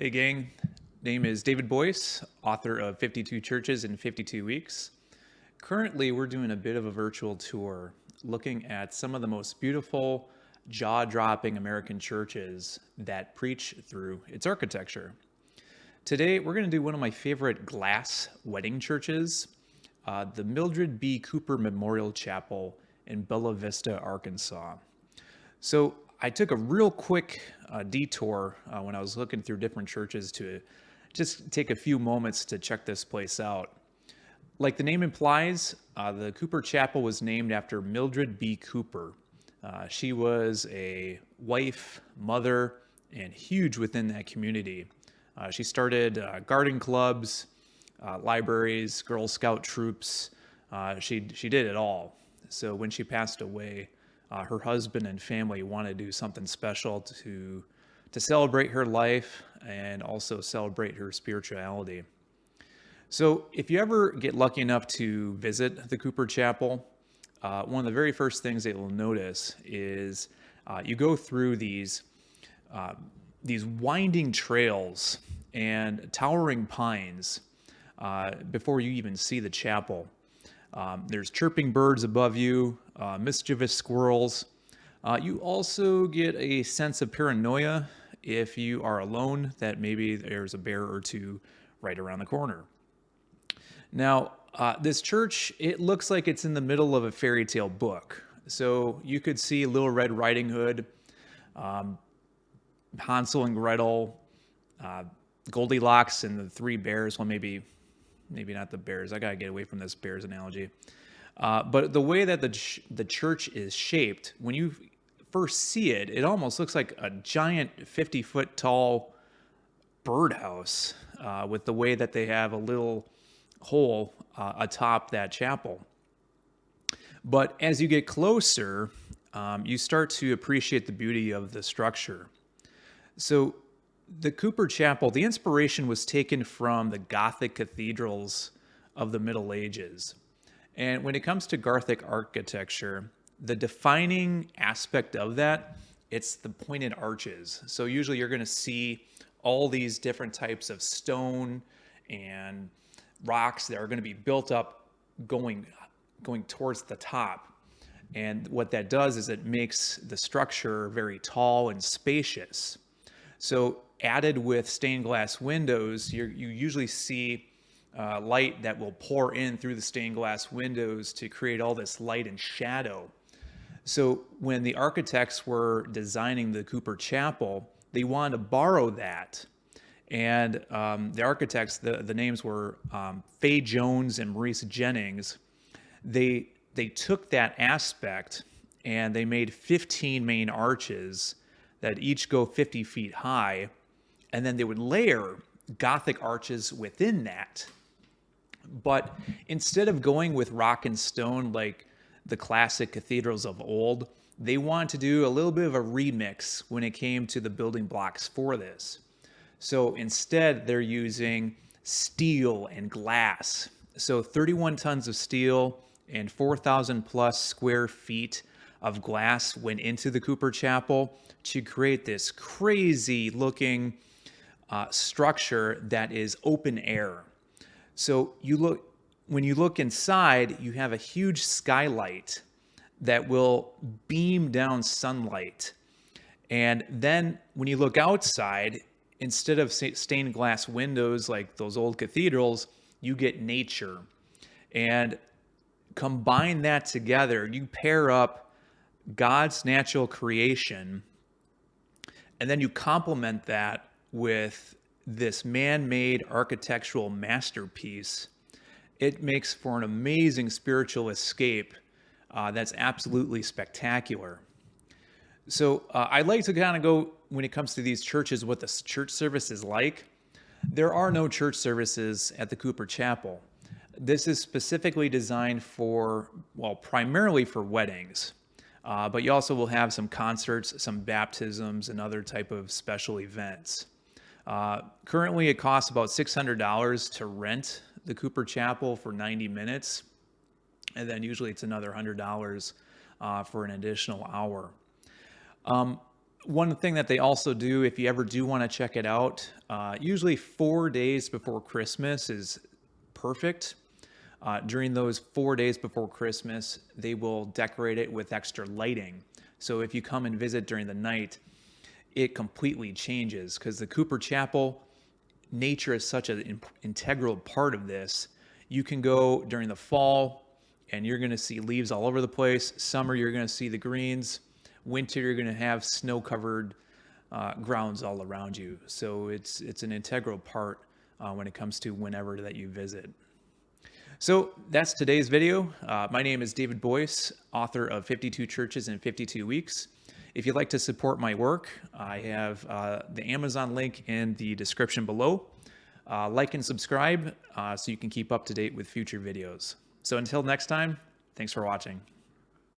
Hey gang, name is David Boice, author of 52 Churches in 52 Weeks. Currently, we're doing a bit of a virtual tour looking at some of the most beautiful, jaw-dropping American churches that preach through its architecture. Today, we're going to do one of my favorite glass wedding churches, the Mildred B. Cooper Memorial Chapel in Bella Vista, Arkansas. So I took a real quick detour when I was looking through different churches to just take a few moments to check this place out. Like the name implies, the Cooper Chapel was named after Mildred B. Cooper. She was a wife, mother, and huge within that community. She started garden clubs, libraries, Girl Scout troops. She did it all. So when she passed away, her husband and family wanted to do something special to celebrate her life and also celebrate her spirituality. So if you ever get lucky enough to visit the Cooper Chapel, one of the very first things that you'll notice is you go through these winding trails and towering pines before you even see the chapel. There's chirping birds above you, mischievous squirrels. You also get a sense of paranoia if you are alone, that maybe there's a bear or two right around the corner. Now, this church, it looks like it's in the middle of a fairy tale book. So you could see Little Red Riding Hood, Hansel and Gretel, Goldilocks and the three bears. Well, maybe not the bears. I gotta get away from this bears analogy. But the way that the church is shaped, when you first see it, it almost looks like a giant 50-foot tall birdhouse with the way that they have a little hole atop that chapel. But as you get closer, you start to appreciate the beauty of the structure. So the Cooper Chapel, the inspiration was taken from the Gothic cathedrals of the Middle Ages. And when it comes to Gothic architecture, the defining aspect of that, it's the pointed arches. So usually you're going to see all these different types of stone and rocks that are going to be built up going towards the top. And what that does is it makes the structure very tall and spacious. So added with stained glass windows, you usually see light that will pour in through the stained glass windows to create all this light and shadow. So when the architects were designing the Cooper Chapel, they wanted to borrow that. And the architects, the names were Fay Jones and Maurice Jennings. They took that aspect and they made 15 main arches that each go 50 feet high, and then they would layer Gothic arches within that. But instead of going with rock and stone like the classic cathedrals of old, they wanted to do a little bit of a remix when it came to the building blocks for this. So instead, they're using steel and glass. So 31 tons of steel and 4,000 plus square feet of glass went into the Cooper Chapel to create this crazy looking structure that is open air. So when you look inside, you have a huge skylight that will beam down sunlight. And then when you look outside, instead of stained glass windows like those old cathedrals, you get nature. And combine that together, you pair up God's natural creation, and then you complement that with this man-made architectural masterpiece. It makes for an amazing spiritual escape that's absolutely spectacular. So I like to kind of go, when it comes to these churches, what the church service is like. There are no church services at the Cooper Chapel. This is specifically designed primarily for weddings. But you also will have some concerts, some baptisms, and other type of special events. Currently, it costs about $600 to rent the Cooper Chapel for 90 minutes. And then usually it's another $100 for an additional hour. One thing that they also do, if you ever do want to check it out, usually 4 days before Christmas is perfect. During those 4 days before Christmas, they will decorate it with extra lighting. So if you come and visit during the night, it completely changes because the Cooper Chapel, nature is such an integral part of this. You can go during the fall and you're going to see leaves all over the place. Summer, you're going to see the greens. Winter, you're going to have snow-covered grounds all around you. So it's an integral part when it comes to whenever that you visit. So that's today's video. My name is David Boice, author of 52 Churches in 52 Weeks. If you'd like to support my work, I have the Amazon link in the description below. Like and subscribe so you can keep up to date with future videos. So until next time, thanks for watching.